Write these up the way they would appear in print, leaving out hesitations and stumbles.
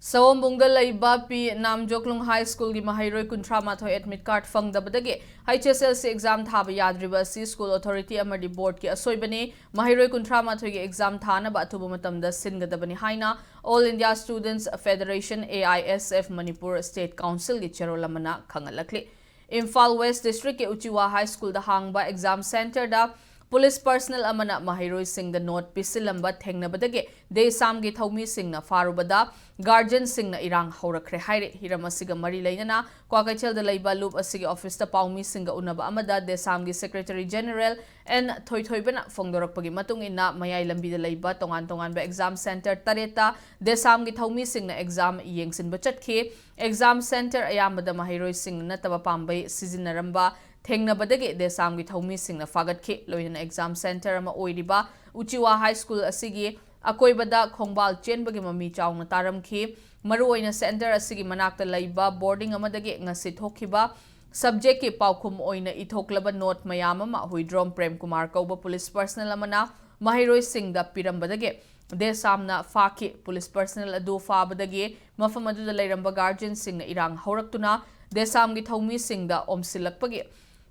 Sawambungda laiba pi Namjoklung High School gi Hairi kuntra mathoi admit card fangdabadagi HSLC exam thaba yadriba si school authority amadi board ki asoibani Hairi kuntra mathoi gi exam thana ba athuba matamda singadabani haina All India Students Federation AISF Manipur State Council gi cherolamana khangalakli Imphal West District ke Uchiwa High School da hangba exam center da Police personnel amana Hairi sing the note Pisinba thengnabadagi de samgi thaumi sing na Farubada guardian sing na Irang Hourak-Khre Hairi hiramasiga mari lainana Kwakaichel da laiba loop asigi office ta paumi singa unaba amada de samgi secretary general and thoibana fongdorakpagi matung ina mayai lambi da laiba tongan ba exam center tareta de samgi thaumi sing na exam yengsinba chatkhi exam center ayamada Hairi sing na taba pambai sizinaramba Thengnabadagi de samgi thaumi sing na fagatki loina exam center ama oiriba Uchiwa High School asigi akoibada khongbal chenbagi mami chawna taramkhi maruoina center asigi manakta laiba boarding amadagi ngasi thokhiba subject ki paukhum oina ithoklaba note mayam ama huidrom prem kumar kauba police personnel amana Hairi sing da pirambadagi de samna faki police personnel adu fabadagi mafam adu da lairamba guardian sing na irang horaktuna de samgi thaumi sing da omsilakpagi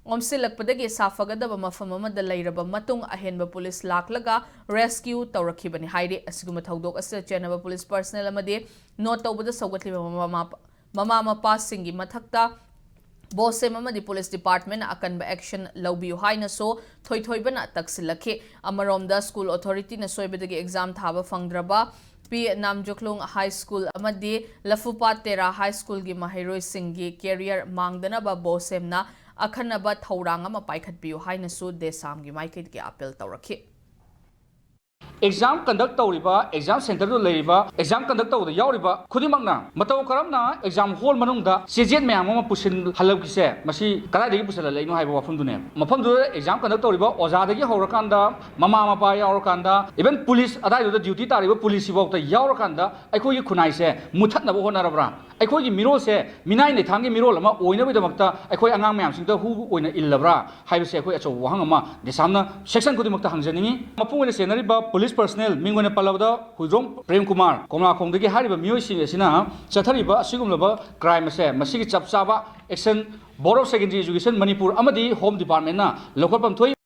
Omsilakpadagi safagadaba mafam amada lairaba matung ahenba police laklaga rescue tawrakhibani Hairi asiguma thaudok asa chenaba police personnel amade note tawbada sawgatliba mama mapa singi mathakta Bosem amadi police department akanba action lawbiu haina so thoibana taksilakhi amaromda school authority na soibadagi exam thaba fangdraba P Namjoklung High School amadi Lafupa Tera High School gi Hairi singi career mangdanaba bosemna Akhanaba Hourak ama paikhatpiu haina su de samgi maikit ki appeal tawrakhi Exam conduct tawriba exam center do leiba exam conduct tawda yawriba khudimangna mataw karamna exam hall manungda sejet mayam ama pusin halab kise masi kala degi pusala leino haiba wafum dune mafam du exam conduct tawriba oja degi haurakanda mama mapa yawrakanda even police adai do duty tariba police bokta yawrakanda aikoi khunai se muthatna bo honarabra aikoi gi miro se minai ne thangi miro lama oina bidamakta aikoi angang mayam singda hu oina illabra haiba se aikoi acho wahang ama desamna section kudimakta hangjaningi mapung ne senariba police personnel mingone palabda huidrom prem kumar komla khongdagi hariba miyoi sing asina chathariba asigumlaba crime se masigi chapchaba action board of secondary education manipur amadi home department na local pam thoi